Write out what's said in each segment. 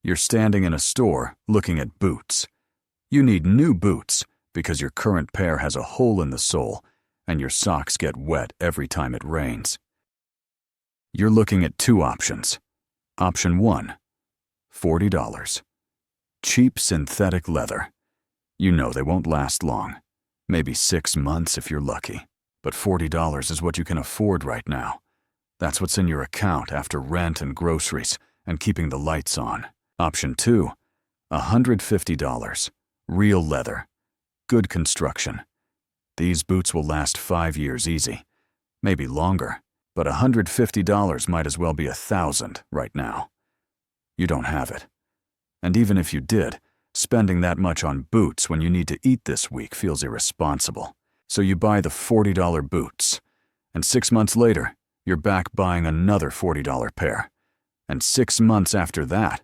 You're standing in a store looking at boots. You need new boots because your current pair has a hole in the sole and your socks get wet every time it rains. You're looking at two options. Option 1, $40. Cheap synthetic leather. You know they won't last long. Maybe 6 months if you're lucky. But $40 is what you can afford right now. That's what's in your account after rent and groceries and keeping the lights on. Option 2, $150. Real leather. Good construction. These boots will last 5 years easy. Maybe longer. But $150 might as well be $1,000 right now. You don't have it. And even if you did, spending that much on boots when you need to eat this week feels irresponsible. So you buy the $40 boots. And 6 months later, you're back buying another $40 pair. And 6 months after that,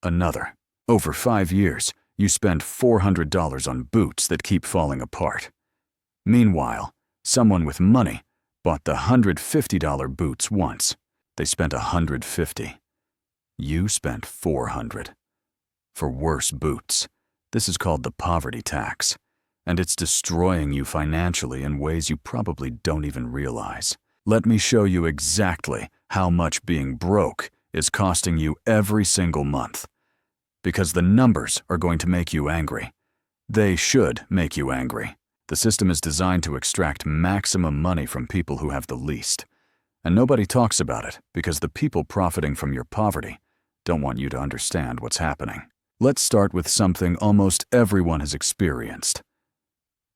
another. Over 5 years, you spend $400 on boots that keep falling apart. Meanwhile, someone with money bought the $150 boots once. They spent $150. You spent $400. For worse boots. This is called the poverty tax, and it's destroying you financially in ways you probably don't even realize. Let me show you exactly how much being broke is costing you every single month. Because the numbers are going to make you angry. They should make you angry. The system is designed to extract maximum money from people who have the least. And nobody talks about it because the people profiting from your poverty don't want you to understand what's happening. Let's start with something almost everyone has experienced.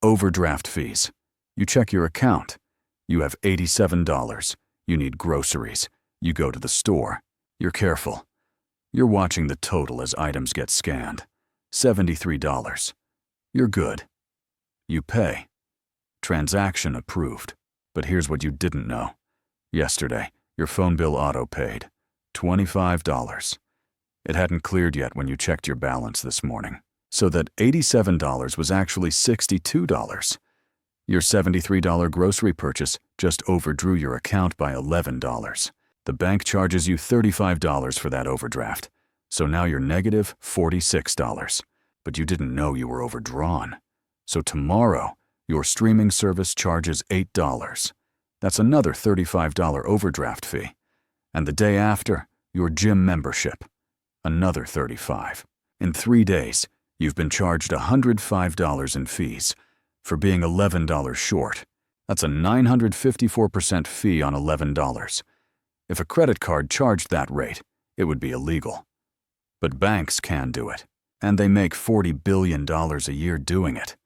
Overdraft fees. You check your account. You have $87. You need groceries. You go to the store. You're careful. You're watching the total as items get scanned. $73. You're good. You pay. Transaction approved. But here's what you didn't know. Yesterday, your phone bill auto-paid. $25. It hadn't cleared yet when you checked your balance this morning. So that $87 was actually $62. Your $73 grocery purchase just overdrew your account by $11. The bank charges you $35 for that overdraft. So now you're negative $46. But you didn't know you were overdrawn. So tomorrow, your streaming service charges $8. That's another $35 overdraft fee. And the day after, your gym membership, another $35. In 3 days, you've been charged $105 in fees for being $11 short. That's a 954% fee on $11. If a credit card charged that rate, it would be illegal. But banks can do it, and they make $40 billion a year doing it.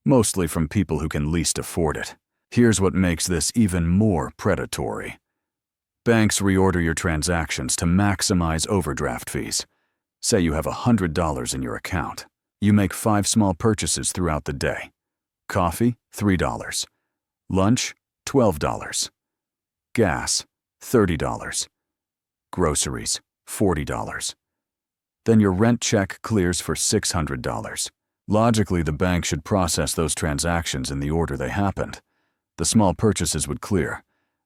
Mostly from people who can least afford it. Here's what makes this even more predatory. Banks reorder your transactions to maximize overdraft fees. Say you have $100 in your account. You make 5 small purchases throughout the day. Coffee, $3. Lunch, $12. Gas, $30. Groceries, $40. Then your rent check clears for $600. Logically, the bank should process those transactions in the order they happened. The small purchases would clear.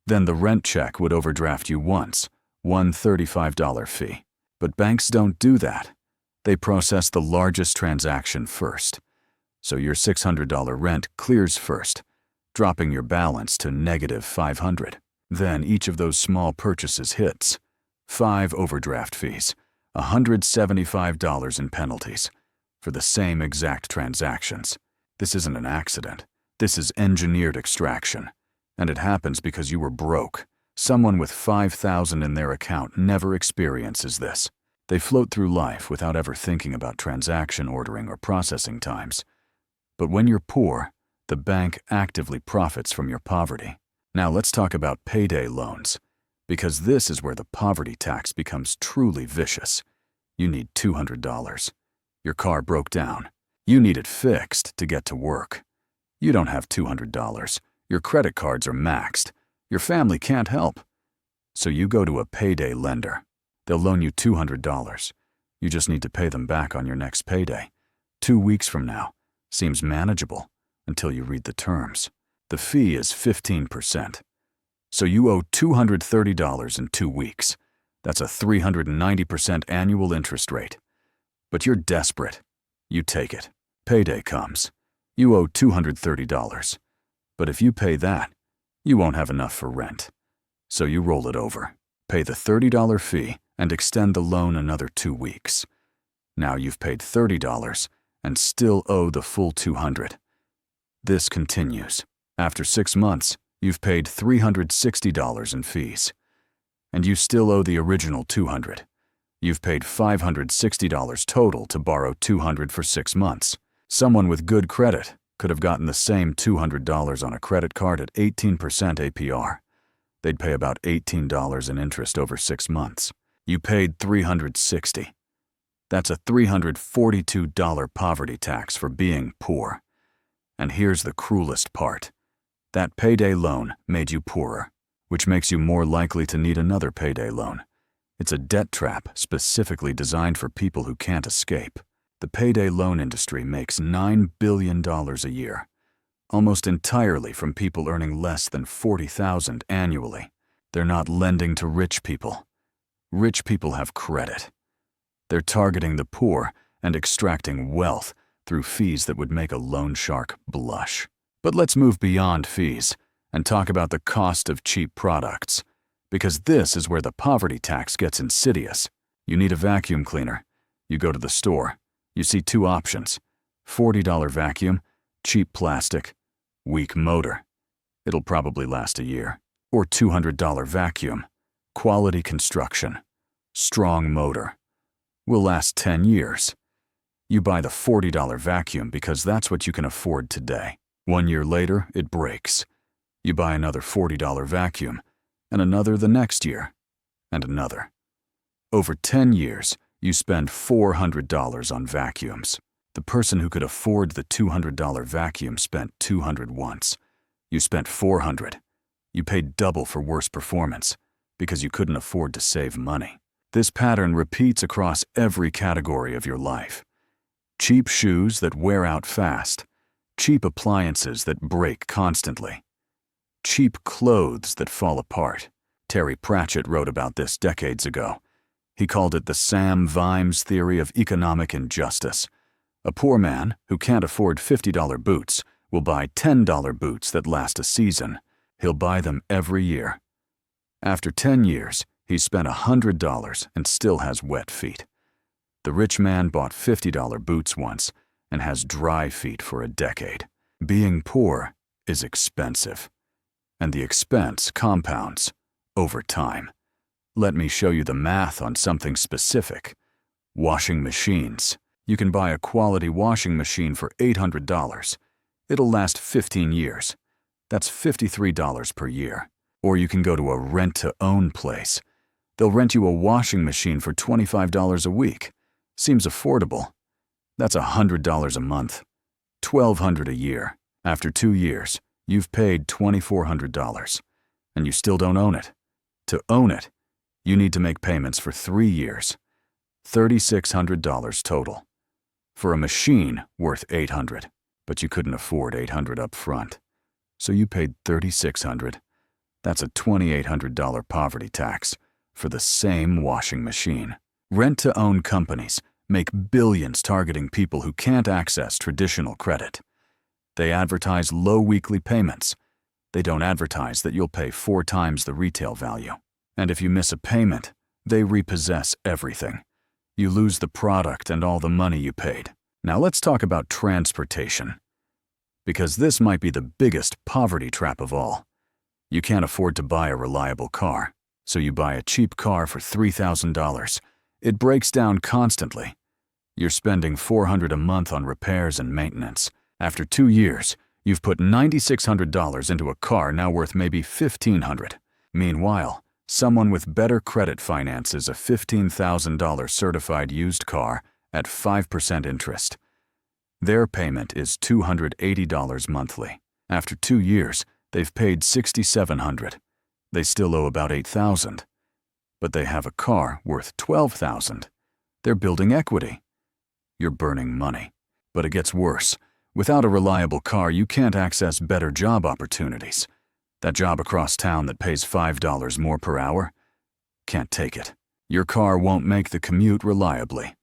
Then the rent check would overdraft you once, one $35 fee. But banks don't do that. They process the largest transaction first. So your $600 rent clears first, dropping your balance to negative $500. Then each of those small purchases hits. 5 overdraft fees, $175 in penalties. For the same exact transactions. This isn't an accident. This is engineered extraction. And it happens because you were broke. Someone with $5,000 in their account never experiences this. They float through life without ever thinking about transaction ordering or processing times. But when you're poor, the bank actively profits from your poverty. Now let's talk about payday loans. Because this is where the poverty tax becomes truly vicious. You need $200. Your car broke down. You need it fixed to get to work. You don't have $200. Your credit cards are maxed. Your family can't help. So you go to a payday lender. They'll loan you $200. You just need to pay them back on your next payday. 2 weeks from now. Seems manageable until you read the terms. The fee is 15%. So you owe $230 in 2 weeks. That's a 390% annual interest rate. But you're desperate. You take it. Payday comes. You owe $230. But if you pay that, you won't have enough for rent. So you roll it over, pay the $30 fee, and extend the loan another 2 weeks. Now you've paid $30 and still owe the full $200. This continues. After 6 months, you've paid $360 in fees. And you still owe the original $200. You've paid $560 total to borrow $200 for 6 months. Someone with good credit could have gotten the same $200 on a credit card at 18% APR. They'd pay about $18 in interest over 6 months. You paid $360. That's a $342 poverty tax for being poor. And here's the cruelest part. That payday loan made you poorer, which makes you more likely to need another payday loan. It's a debt trap specifically designed for people who can't escape. The payday loan industry makes $9 billion a year, almost entirely from people earning less than $40,000 annually. They're not lending to rich people. Rich people have credit. They're targeting the poor and extracting wealth through fees that would make a loan shark blush. But let's move beyond fees and talk about the cost of cheap products, because this is where the poverty tax gets insidious. You need a vacuum cleaner. You go to the store. You see 2 options: $40 vacuum, cheap plastic, weak motor. It'll probably last a year. Or $200 vacuum, quality construction, strong motor. Will last 10 years. You buy the $40 vacuum because that's what you can afford today. 1 year later, it breaks. You buy another $40 vacuum, and another the next year, and another. Over 10 years, you spend $400 on vacuums. The person who could afford the $200 vacuum spent $200 once. You spent $400. You paid double for worse performance because you couldn't afford to save money. This pattern repeats across every category of your life. Cheap shoes that wear out fast. Cheap appliances that break constantly. Cheap clothes that fall apart. Terry Pratchett wrote about this decades ago. He called it the Sam Vimes theory of economic injustice. A poor man who can't afford $50 boots will buy $10 boots that last a season. He'll buy them every year. After 10 years, he's spent $100 and still has wet feet. The rich man bought $50 boots once and has dry feet for a decade. Being poor is expensive, and the expense compounds over time. Let me show you the math on something specific. Washing machines. You can buy a quality washing machine for $800. It'll last 15 years. That's $53 per year. Or you can go to a rent-to-own place. They'll rent you a washing machine for $25 a week. Seems affordable. That's $100 a month. $1,200 a year. After 2 years, you've paid $2,400. And you still don't own it. To own it, you need to make payments for 3 years. $3,600 total. For a machine worth $800. But you couldn't afford $800 up front. So you paid $3,600. That's a $2,800 poverty tax for the same washing machine. Rent-to-own companies make billions targeting people who can't access traditional credit. They advertise low weekly payments. They don't advertise that you'll pay 4 times the retail value. And if you miss a payment, they repossess everything. You lose the product and all the money you paid. Now let's talk about transportation. Because this might be the biggest poverty trap of all. You can't afford to buy a reliable car, so you buy a cheap car for $3,000. It breaks down constantly. You're spending $400 a month on repairs and maintenance. After 2 years, you've put $9,600 into a car now worth maybe $1,500. Meanwhile, someone with better credit finances a $15,000 certified used car at 5% interest. Their payment is $280 monthly. After 2 years, they've paid $6,700. They still owe about $8,000. But they have a car worth $12,000. They're building equity. You're burning money. But it gets worse. Without a reliable car, you can't access better job opportunities. That job across town that pays $5 more per hour? Can't take it. Your car won't make the commute reliably.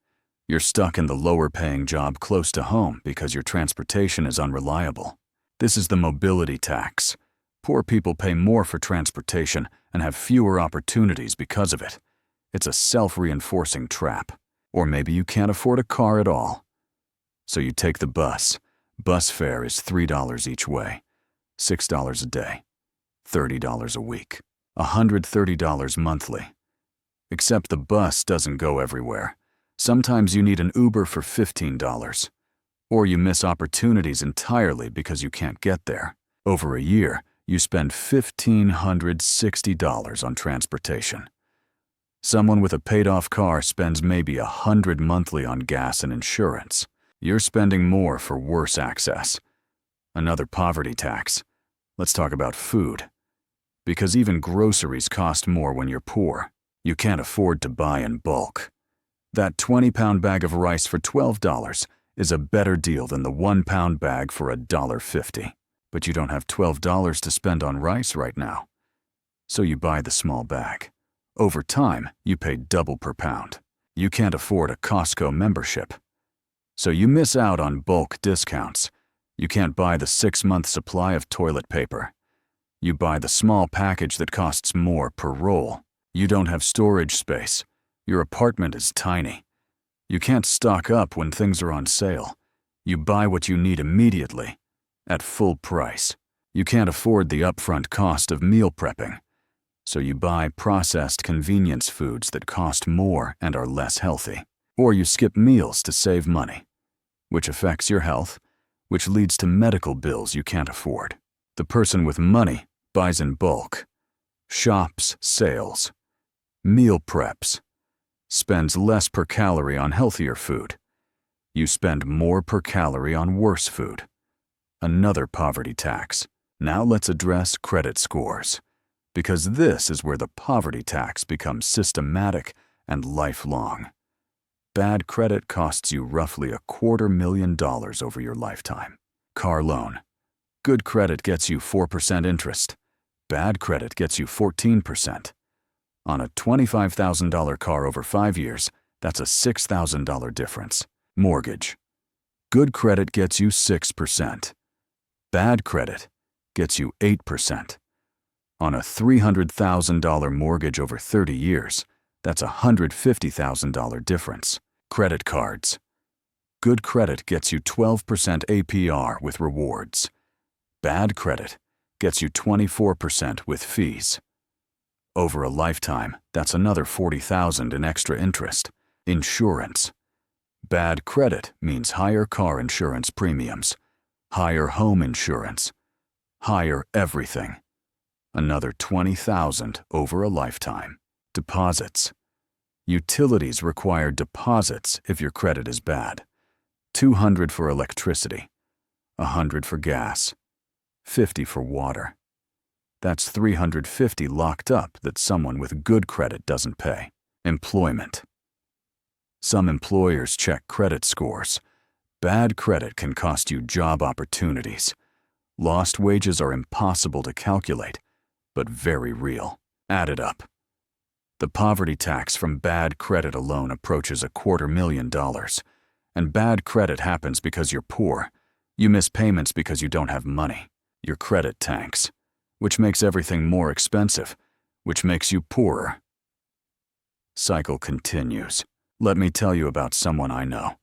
You're stuck in the lower-paying job close to home because your transportation is unreliable. This is the mobility tax. Poor people pay more for transportation and have fewer opportunities because of it. It's a self-reinforcing trap. Or maybe you can't afford a car at all. So you take the bus. Bus fare is $3 each way, $6 a day, $30 a week, $130 monthly. Except the bus doesn't go everywhere. Sometimes you need an Uber for $15. Or you miss opportunities entirely because you can't get there. Over a year, you spend $1,560 on transportation. Someone with a paid-off car spends maybe $100 monthly on gas and insurance. You're spending more for worse access. Another poverty tax. Let's talk about food. Because even groceries cost more when you're poor. You can't afford to buy in bulk. That 20-pound bag of rice for $12 is a better deal than the 1-pound bag for $1.50. But you don't have $12 to spend on rice right now. So you buy the small bag. Over time, you pay double per pound. You can't afford a Costco membership. So you miss out on bulk discounts. You can't buy the 6-month supply of toilet paper. You buy the small package that costs more per roll. You don't have storage space. Your apartment is tiny. You can't stock up when things are on sale. You buy what you need immediately, at full price. You can't afford the upfront cost of meal prepping. So you buy processed convenience foods that cost more and are less healthy. Or you skip meals to save money, which affects your health, which leads to medical bills you can't afford. The person with money buys in bulk, shops sales, meal preps, spends less per calorie on healthier food. You spend more per calorie on worse food. Another poverty tax. Now let's address credit scores. Because this is where the poverty tax becomes systematic and lifelong. Bad credit costs you roughly $250,000 over your lifetime. Car loan. Good credit gets you 4% interest. Bad credit gets you 14%. On a $25,000 car over 5 years, that's a $6,000 difference. Mortgage. Good credit gets you 6%. Bad credit gets you 8%. On a $300,000 mortgage over 30 years, that's a $150,000 difference. Credit cards. Good credit gets you 12% APR with rewards. Bad credit gets you 24% with fees. Over a lifetime, that's another $40,000 in extra interest. Insurance. Bad credit means higher car insurance premiums, higher home insurance, higher everything. Another $20,000 over a lifetime. Deposits. Utilities require deposits if your credit is bad. $200 for electricity, $100 for gas, $50 for water. That's $350 locked up that someone with good credit doesn't pay. Employment. Some employers check credit scores. Bad credit can cost you job opportunities. Lost wages are impossible to calculate, but very real. Add it up. The poverty tax from bad credit alone approaches $250,000. And bad credit happens because you're poor. You miss payments because you don't have money. Your credit tanks, which makes everything more expensive, which makes you poorer. Cycle continues. Let me tell you about someone I know.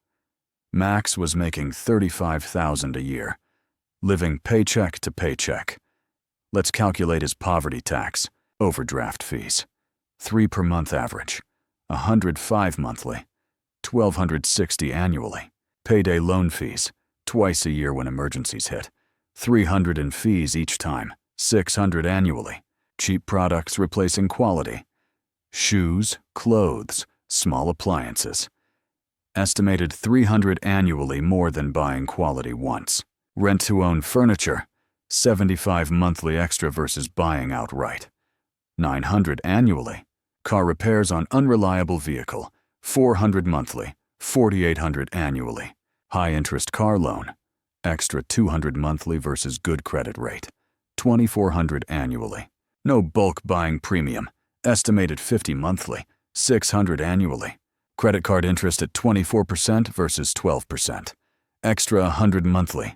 Max was making $35,000 a year, living paycheck to paycheck. Let's calculate his poverty tax, overdraft fees. 3 per month average, $105 monthly, $1,260 annually. Payday loan fees, twice a year when emergencies hit. $300 in fees each time, $600 annually. Cheap products replacing quality. Shoes, clothes, small appliances. Estimated $300 annually more than buying quality once. Rent-to-own furniture, $75 monthly extra versus buying outright. $900 annually. Car repairs on unreliable vehicle, $400 monthly, $4,800 annually. High-interest car loan, extra $200 monthly versus good credit rate, $2,400 annually. No bulk buying premium, estimated $50 monthly, $600 annually. Credit card interest at 24% versus 12%. Extra $100 monthly,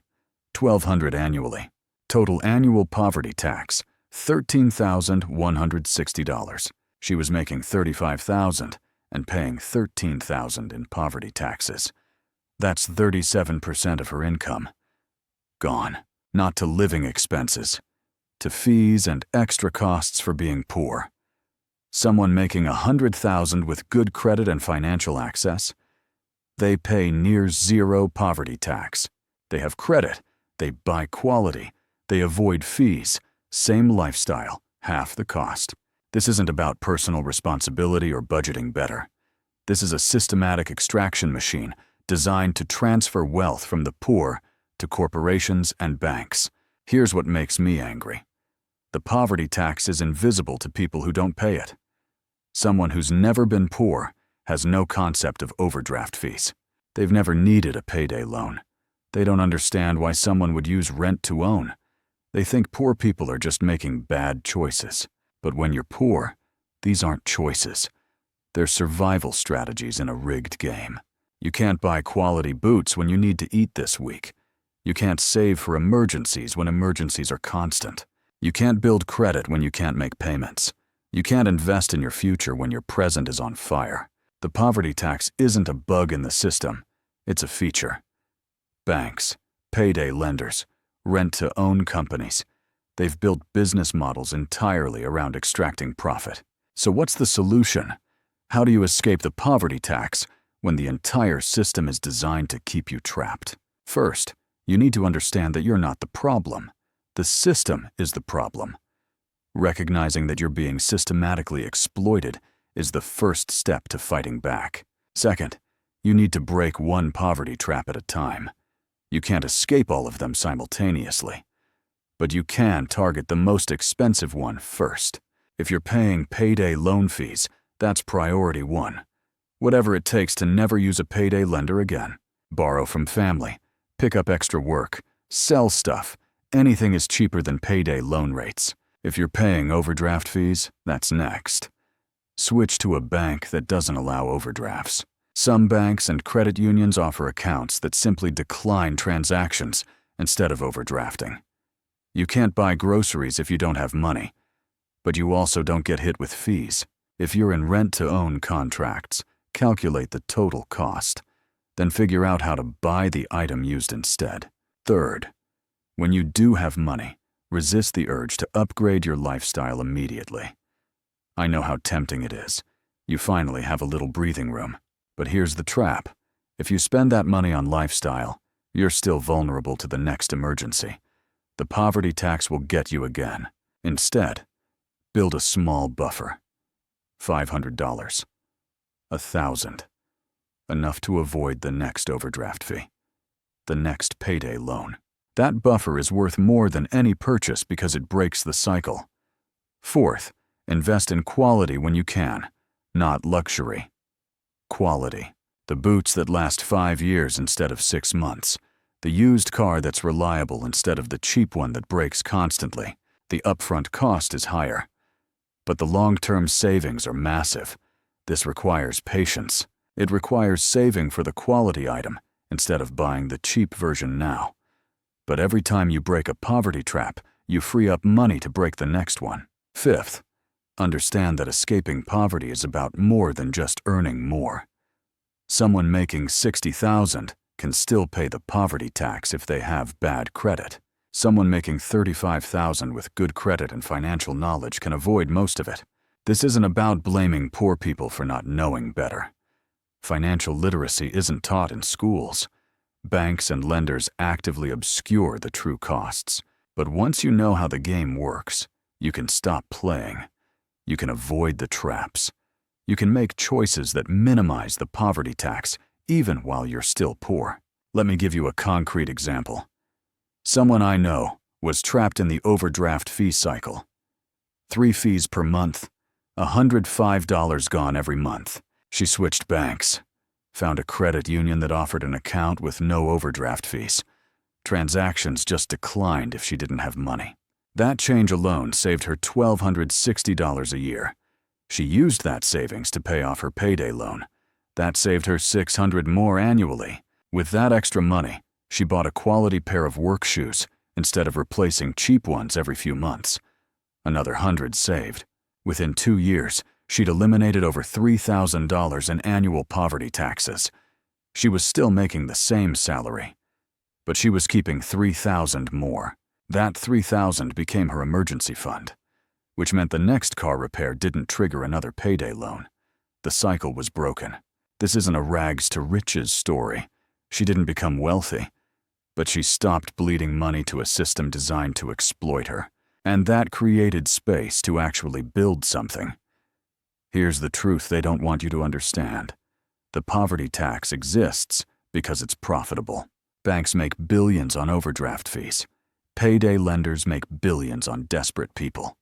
$1,200 annually. Total annual poverty tax, $13,160. She was making $35,000 and paying $13,000 in poverty taxes. That's 37% of her income. Gone. Not to living expenses, to fees and extra costs for being poor. Someone making $100,000 with good credit and financial access, they pay near zero poverty tax. They have credit, they buy quality, they avoid fees, same lifestyle, half the cost. This isn't about personal responsibility or budgeting better. This is a systematic extraction machine designed to transfer wealth from the poor to corporations and banks. Here's what makes me angry. The poverty tax is invisible to people who don't pay it. Someone who's never been poor has no concept of overdraft fees. They've never needed a payday loan. They don't understand why someone would use rent to own. They think poor people are just making bad choices. But when you're poor, these aren't choices. They're survival strategies in a rigged game. You can't buy quality boots when you need to eat this week. You can't save for emergencies when emergencies are constant. You can't build credit when you can't make payments. You can't invest in your future when your present is on fire. The poverty tax isn't a bug in the system. It's a feature. Banks, payday lenders, rent-to-own companies. They've built business models entirely around extracting profit. So what's the solution? How do you escape the poverty tax when the entire system is designed to keep you trapped? First, you need to understand that you're not the problem. The system is the problem. Recognizing that you're being systematically exploited is the first step to fighting back. Second, you need to break one poverty trap at a time. You can't escape all of them simultaneously. But you can target the most expensive one first. If you're paying payday loan fees, that's priority one. Whatever it takes to never use a payday lender again. Borrow from family, pick up extra work, sell stuff. Anything is cheaper than payday loan rates. If you're paying overdraft fees, that's next. Switch to a bank that doesn't allow overdrafts. Some banks and credit unions offer accounts that simply decline transactions instead of overdrafting. You can't buy groceries if you don't have money, but you also don't get hit with fees. If you're in rent-to-own contracts, calculate the total cost, then figure out how to buy the item used instead. Third, when you do have money, resist the urge to upgrade your lifestyle immediately. I know how tempting it is. You finally have a little breathing room. But here's the trap. If you spend that money on lifestyle, you're still vulnerable to the next emergency. The poverty tax will get you again. Instead, build a small buffer. $500, $1,000, enough to avoid the next overdraft fee, the next payday loan. That buffer is worth more than any purchase because it breaks the cycle. Fourth, invest in quality when you can, not luxury. Quality. The boots that last 5 years instead of 6 months. The used car that's reliable instead of the cheap one that breaks constantly. The upfront cost is higher. But the long-term savings are massive. This requires patience. It requires saving for the quality item instead of buying the cheap version now. But every time you break a poverty trap, you free up money to break the next one. Fifth, understand that escaping poverty is about more than just earning more. Someone making $60,000 can still pay the poverty tax if they have bad credit. Someone making $35,000 with good credit and financial knowledge can avoid most of it. This isn't about blaming poor people for not knowing better. Financial literacy isn't taught in schools. Banks and lenders actively obscure the true costs. But once you know how the game works, you can stop playing. You can avoid the traps. You can make choices that minimize the poverty tax even while you're still poor. Let me give you a concrete example. Someone I know was trapped in the overdraft fee cycle. 3 fees per month, $105 gone every month. She switched banks, found a credit union that offered an account with no overdraft fees. Transactions just declined if she didn't have money. That change alone saved her $1,260 a year. She used that savings to pay off her payday loan. That saved her $600 more annually. With that extra money, she bought a quality pair of work shoes instead of replacing cheap ones every few months. Another $100 saved. Within 2 years, she'd eliminated over $3,000 in annual poverty taxes. She was still making the same salary, but she was keeping $3,000 more. That $3,000 became her emergency fund, which meant the next car repair didn't trigger another payday loan. The cycle was broken. This isn't a rags to riches story. She didn't become wealthy, but she stopped bleeding money to a system designed to exploit her, and that created space to actually build something. Here's the truth they don't want you to understand. The poverty tax exists because it's profitable. Banks make billions on overdraft fees. Payday lenders make billions on desperate people.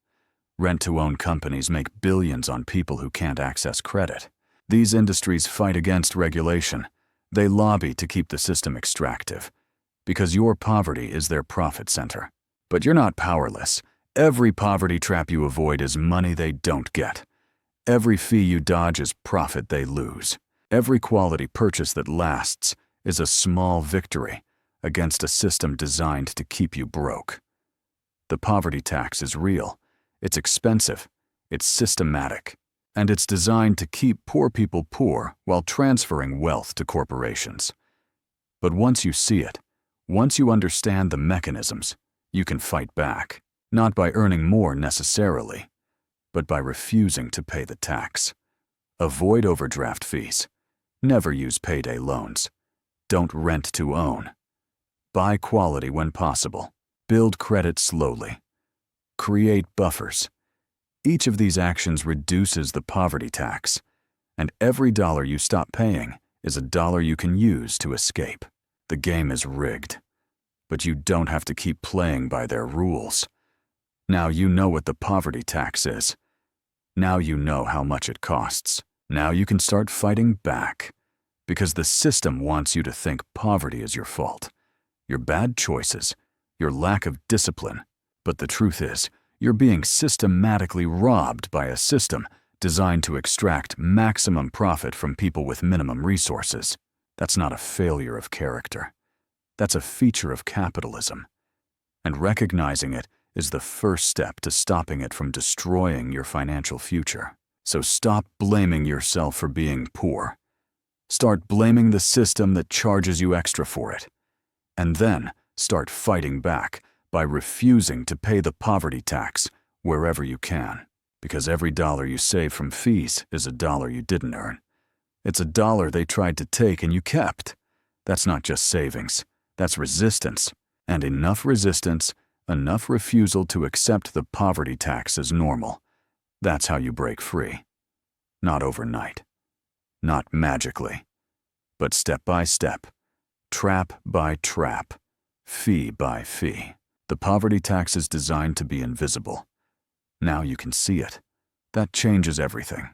Rent-to-own companies make billions on people who can't access credit. These industries fight against regulation. They lobby to keep the system extractive, because your poverty is their profit center. But you're not powerless. Every poverty trap you avoid is money they don't get. Every fee you dodge is profit they lose. Every quality purchase that lasts is a small victory against a system designed to keep you broke. The poverty tax is real. It's expensive. It's systematic. And it's designed to keep poor people poor while transferring wealth to corporations. But once you see it, once you understand the mechanisms, you can fight back. Not by earning more necessarily, but by refusing to pay the tax. Avoid overdraft fees. Never use payday loans. Don't rent to own. Buy quality when possible. Build credit slowly. Create buffers. Each of these actions reduces the poverty tax, and every dollar you stop paying is a dollar you can use to escape. The game is rigged, but you don't have to keep playing by their rules. Now you know what the poverty tax is. Now you know how much it costs. Now you can start fighting back, because the system wants you to think poverty is your fault, your bad choices, your lack of discipline. But the truth is, you're being systematically robbed by a system designed to extract maximum profit from people with minimum resources. That's not a failure of character. That's a feature of capitalism. And recognizing it is the first step to stopping it from destroying your financial future. So stop blaming yourself for being poor. Start blaming the system that charges you extra for it. And then start fighting back by refusing to pay the poverty tax wherever you can. Because every dollar you save from fees is a dollar you didn't earn. It's a dollar they tried to take and you kept. That's not just savings. That's resistance. And enough resistance, enough refusal to accept the poverty tax as normal. That's how you break free. Not overnight. Not magically. But step by step. Trap by trap. Fee by fee. The poverty tax is designed to be invisible. Now you can see it. That changes everything.